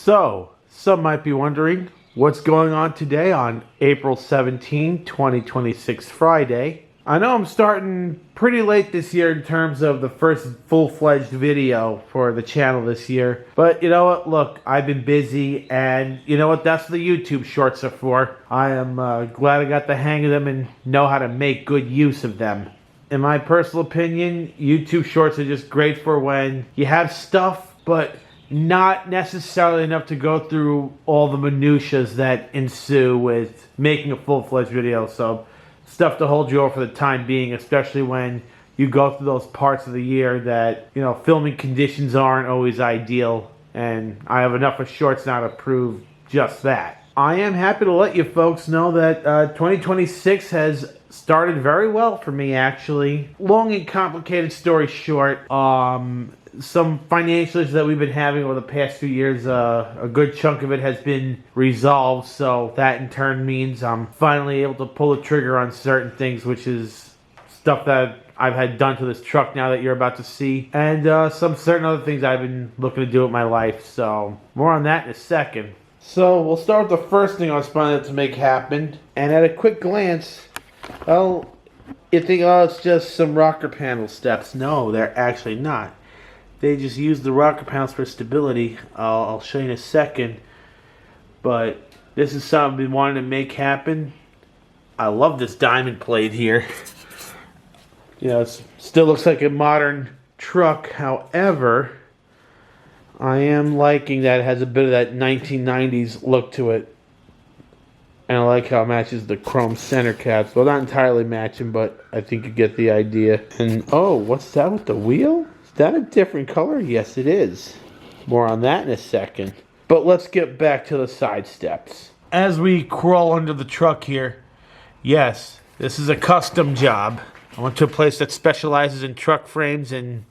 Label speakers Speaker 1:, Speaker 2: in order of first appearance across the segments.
Speaker 1: So, some might be wondering what's going on today on April 17, 2026, Friday. I know I'm starting pretty late this year in terms of the first full-fledged video for the channel this year. But you know what? Look, I've been busy, and you know what? That's what the YouTube shorts are for. I am glad I got the hang of them and know how to make good use of them. In my personal opinion, YouTube shorts are just great for when you have stuff, but not necessarily enough to go through all the minutiae that ensue with making a full-fledged video. So stuff to hold you over for the time being, especially when you go through those parts of the year that, you know, filming conditions aren't always ideal. And I have enough of shorts now to prove just that. I am happy to let you folks know that 2026 has started very well for me, actually. Long and complicated story short, some financial issues that we've been having over the past few years, a good chunk of it has been resolved, so that in turn means I'm finally able to pull the trigger on certain things, which is stuff that I've had done to this truck now that you're about to see, and some certain other things I've been looking to do with my life, so more on that in a second. So we'll start with the first thing I was planning to make happen, and at a quick glance, well, you think, oh, it's just some rocker panel steps. No, they're actually not. They just use the rocker panels for stability. I'll show you in a second. But this is something I've been wanting to make happen. I love this diamond plate here. You know, it still looks like a modern truck. However, I am liking that it has a bit of that 1990s look to it. And I like how it matches the chrome center caps. Well, not entirely matching, but I think you get the idea. And, oh, what's that with the wheel? Is that a different color? Yes, it is. More on that in a second. But let's get back to the side steps. As we crawl under the truck here, yes, this is a custom job. I went to a place that specializes in truck frames and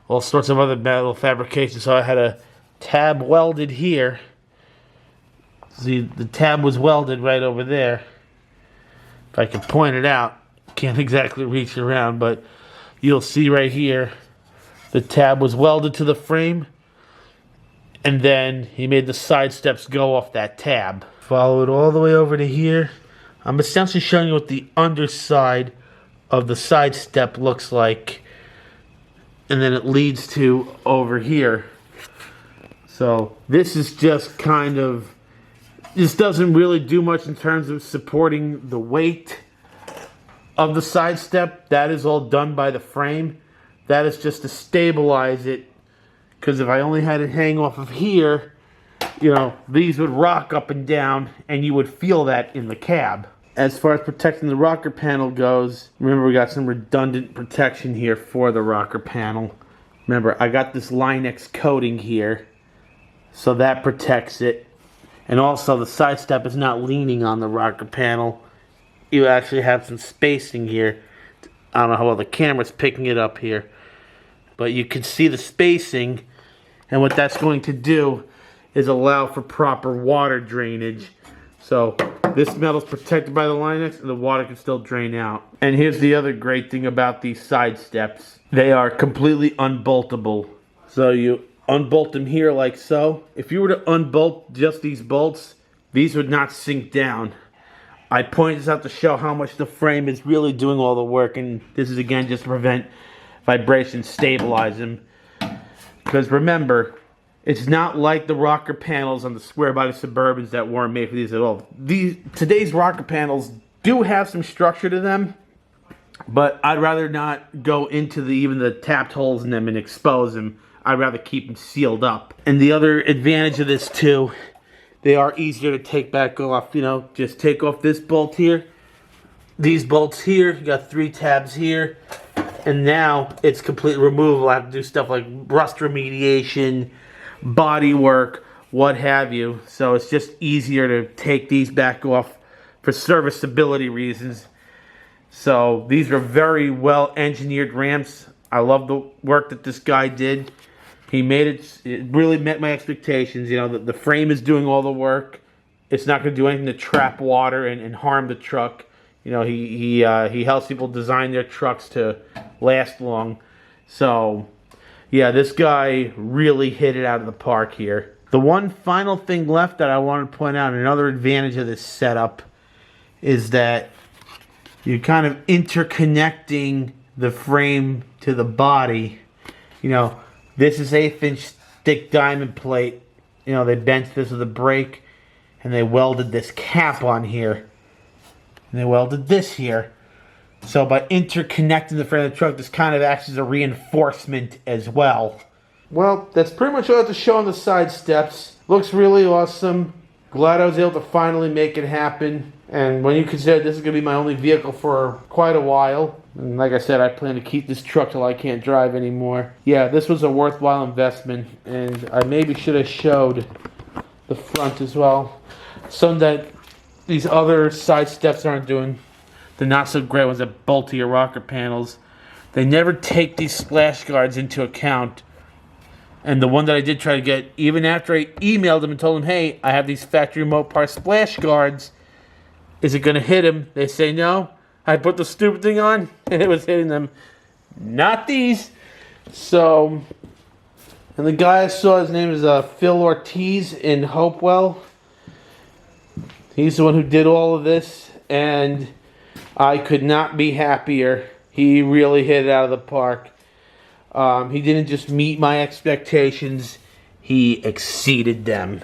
Speaker 1: all sorts of other metal fabrication. So I had a tab welded here. See, the tab was welded right over there. If I can point it out, can't exactly reach around, but you'll see right here, the tab was welded to the frame, and then he made the side steps go off that tab. Follow it all the way over to here. I'm essentially showing you what the underside of the side step looks like, and then it leads to over here. So this is just kind of, this doesn't really do much in terms of supporting the weight of the side step. That is all done by the frame. That is just to stabilize it, because if I only had it hang off of here, you know, these would rock up and down and you would feel that in the cab. As far as protecting the rocker panel goes, remember we got some redundant protection here for the rocker panel. Remember, I got this Line-X coating here, so that protects it. And also the side step is not leaning on the rocker panel. You actually have some spacing here. I don't know how well the camera's picking it up here, but you can see the spacing, and what that's going to do is allow for proper water drainage. So this metal's protected by the Line-X and the water can still drain out. And here's the other great thing about these side steps. They are completely unboltable. So you unbolt them here like so. If you were to unbolt just these bolts, these would not sink down. I point this out to show how much the frame is really doing all the work, and this is again just to prevent vibration, stabilize them. Because remember, it's not like the rocker panels on the square body Suburbans that weren't made for these at all. Today's rocker panels do have some structure to them, but I'd rather not go into even the tapped holes in them and expose them. I'd rather keep them sealed up. And the other advantage of this too, they are easier to take back off. You know, just take off this bolt here, these bolts here, you got 3 tabs here, and now it's completely removable. I have to do stuff like rust remediation, body work, what have you. So it's just easier to take these back off for serviceability reasons. So these are very well engineered ramps. I love the work that this guy did. He made it really met my expectations. You know, the frame is doing all the work. It's not going to do anything to trap water and harm the truck. You know, he helps people design their trucks to last long. So, yeah, this guy really hit it out of the park here. The one final thing left that I want to point out, another advantage of this setup, is that you're kind of interconnecting the frame to the body. You know, this is 1/8 inch thick diamond plate. You know, they bent this with a brake and they welded this cap on here. And they welded this here. So by interconnecting the frame of the truck, this kind of acts as a reinforcement as well. Well, that's pretty much all I have to show on the side steps. Looks really awesome. Glad I was able to finally make it happen. And when you consider this is going to be my only vehicle for quite a while, and like I said, I plan to keep this truck till I can't drive anymore. Yeah, this was a worthwhile investment, and I maybe should have showed the front as well. Something that these other side steps aren't doing. The not so great ones that bolt to your rocker panels. They never take these splash guards into account. And the one that I did try to get, even after I emailed them and told them, hey, I have these factory Mopar splash guards, is it going to hit them? They say no. I put the stupid thing on and it was hitting them. Not these. So, and the guy I saw, his name is Phil Ortiz in Hopewell. He's the one who did all of this, and I could not be happier. He really hit it out of the park. He didn't just meet my expectations, he exceeded them.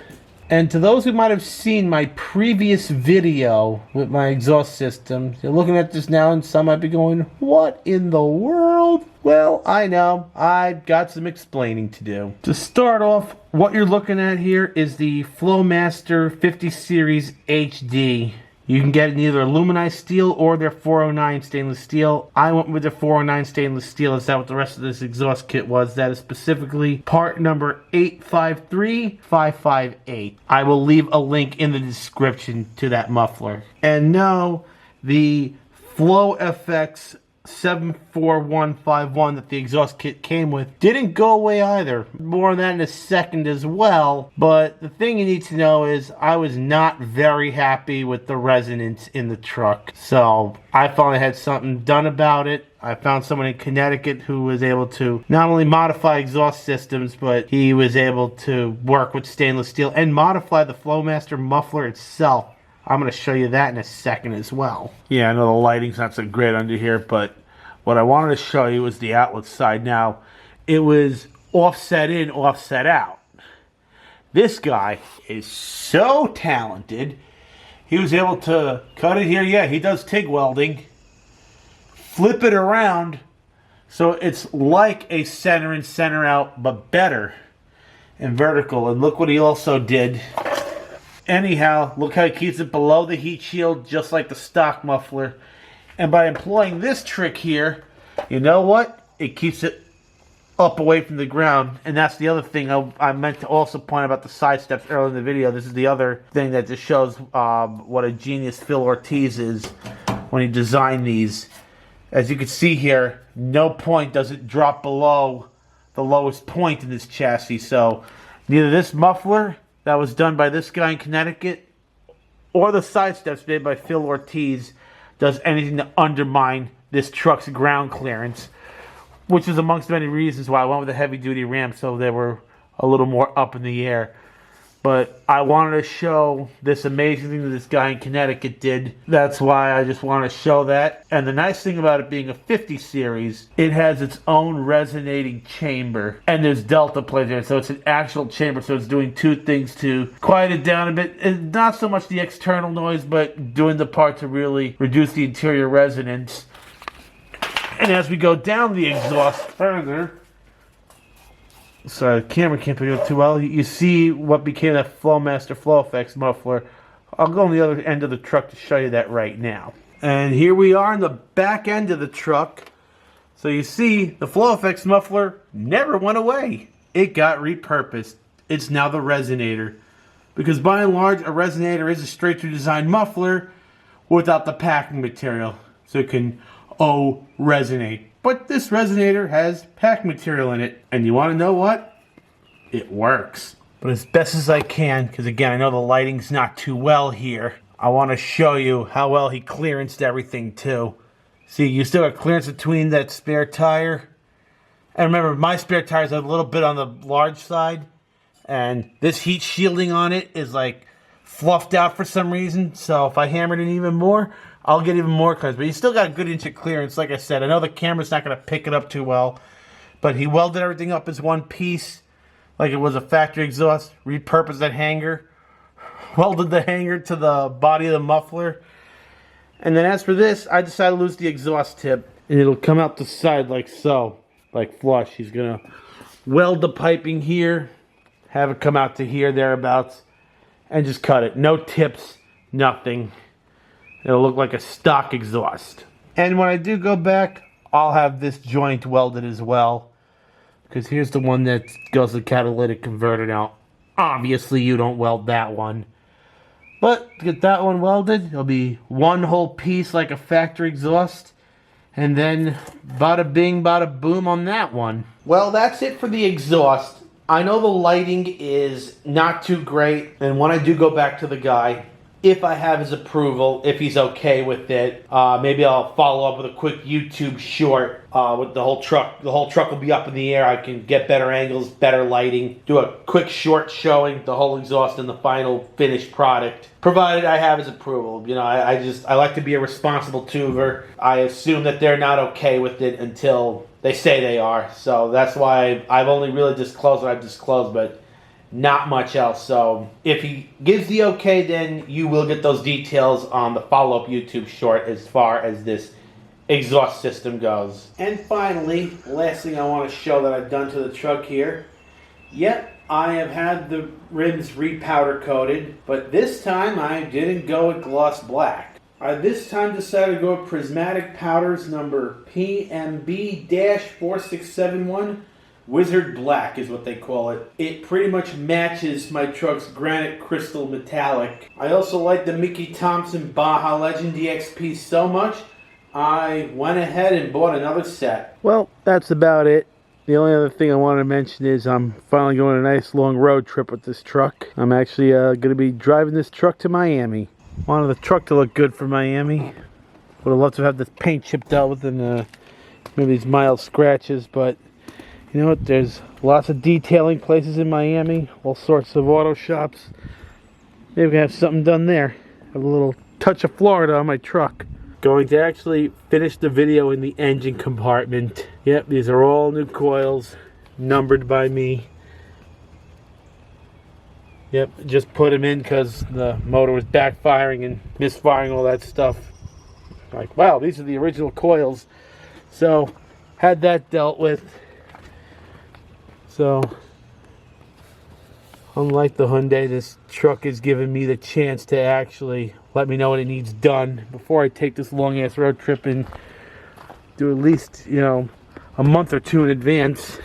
Speaker 1: And to those who might have seen my previous video with my exhaust system, you're looking at this now and some might be going, what in the world? Well, I know, I've got some explaining to do. To start off, what you're looking at here is the Flowmaster 50 Series HD. You can get it in either aluminized steel or their 409 stainless steel. I went with the 409 stainless steel. Is that what the rest of this exhaust kit was? That is specifically part number 853558. I will leave a link in the description to that muffler. And no, the Flow FX 74151 that the exhaust kit came with didn't go away either. More on that in a second as well. But the thing you need to know is I was not very happy with the resonance in the truck. So I finally had something done about it. I found someone in Connecticut who was able to not only modify exhaust systems, but he was able to work with stainless steel and modify the Flowmaster muffler itself. I'm going to show you that in a second as well. Yeah, I know the lighting's not so great under here, but what I wanted to show you was the outlet side. Now, it was offset in, offset out. This guy is so talented. He was able to cut it here. Yeah, he does TIG welding. Flip it around so it's like a center in, center out, but better and vertical. And look what he also did. Anyhow, look how he keeps it below the heat shield, just like the stock muffler. And by employing this trick here, you know what? It keeps it up away from the ground. And that's the other thing I meant to also point about the side steps earlier in the video. This is the other thing that just shows what a genius Phil Ortiz is when he designed these. As you can see here, no point does it drop below the lowest point in this chassis. So neither this muffler that was done by this guy in Connecticut or the side steps made by Phil Ortiz does anything to undermine this truck's ground clearance, which is amongst many reasons why I went with a heavy duty Ram, so they were a little more up in the air. But I wanted to show this amazing thing that this guy in Connecticut did. That's why I just want to show that. And the nice thing about it being a 50 series, it has its own resonating chamber. And there's delta plates there, so it's an actual chamber. So it's doing two things to quiet it down a bit. And not so much the external noise, but doing the part to really reduce the interior resonance. And as we go down the exhaust further, sorry, the camera can't pick it up too well. You see what became that Flowmaster Flow Effects muffler. I'll go on the other end of the truck to show you that right now. And here we are in the back end of the truck. So you see, the Flow Effects muffler never went away. It got repurposed. It's now the resonator. Because by and large, a resonator is a straight-through design muffler without the packing material. So it can resonate. But this resonator has pack material in it. And you want to know what? It works. But as best as I can, because again, I know the lighting's not too well here, I want to show you how well he clearanced everything too. See, you still got clearance between that spare tire. And remember, my spare tire's a little bit on the large side. and this heat shielding on it is like fluffed out for some reason. So if I hammered it even more, I'll get even more cuts. But you still got a good inch of clearance. Like I said, I know the camera's not going to pick it up too well, but he welded everything up as one piece like it was a factory exhaust. Repurposed that hanger, welded the hanger to the body of the muffler. And then as for this, I decided to lose the exhaust tip, and it'll come out the side like so, like flush. He's going to weld the piping here, have it come out to here, thereabouts, and just cut it. No tips, nothing. It'll look like a stock exhaust. And when I do go back, I'll have this joint welded as well, because here's the one that goes to the catalytic converter. Now, obviously you don't weld that one, but to get that one welded, it'll be one whole piece like a factory exhaust, and then bada bing, bada boom on that one. Well, that's it for the exhaust. I know the lighting is not too great, and when I do go back to the guy, if I have his approval, if he's okay with it, maybe I'll follow up with a quick YouTube short with the whole truck. The whole truck will be up in the air. I can get better angles, better lighting, do a quick short showing the whole exhaust and the final finished product, provided I have his approval. You know, I like to be a responsible tuber. I assume that they're not okay with it until they say they are. So that's why I've only really disclosed what I've disclosed, but not much else. So if he gives the okay, then you will get those details on the follow-up YouTube short as far as this exhaust system goes. And finally, last thing I want to show that I've done to the truck here. Yep, I have had the rims repowder coated, but this time I didn't go with gloss black. I this time decided to go with Prismatic Powders number PMB-4671. Wizard Black is what they call it. It pretty much matches my truck's Granite Crystal Metallic. I also like the Mickey Thompson Baja Legend DXP so much, I went ahead and bought another set. Well, that's about it. The only other thing I wanted to mention is I'm finally going on a nice long road trip with this truck. I'm actually going to be driving this truck to Miami. Wanted the truck to look good for Miami. Would have loved to have the paint chipped out within maybe these mild scratches, but you know what, there's lots of detailing places in Miami, all sorts of auto shops. Maybe we can have something done there. Have a little touch of Florida on my truck. Going to actually finish the video in the engine compartment. Yep, these are all new coils, numbered by me. Yep, just put them in because the motor was backfiring and misfiring, all that stuff. Like, wow, these are the original coils. So, had that dealt with. So, unlike the Hyundai, this truck is giving me the chance to actually let me know what it needs done before I take this long ass road trip and do at least, you know, a month or two in advance.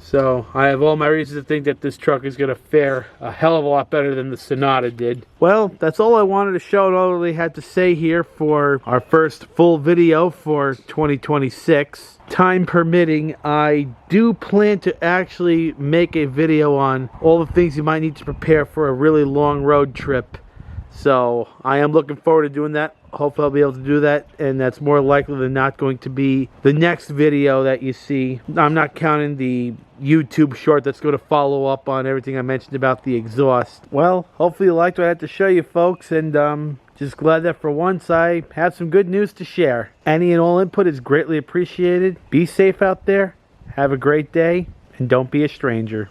Speaker 1: So I have all my reasons to think that this truck is going to fare a hell of a lot better than the Sonata did. Well, that's all I wanted to show and all I really had to say here for our first full video for 2026. Time permitting, I do plan to actually make a video on all the things you might need to prepare for a really long road trip. So I am looking forward to doing that. Hopefully I'll be able to do that, and that's more likely than not going to be the next video that you see. I'm not counting the YouTube short that's going to follow up on everything I mentioned about the exhaust. Well, hopefully you liked what I had to show you folks, and just glad that for once I have some good news to share. Any and all input is greatly appreciated. Be safe out there, have a great day, and don't be a stranger.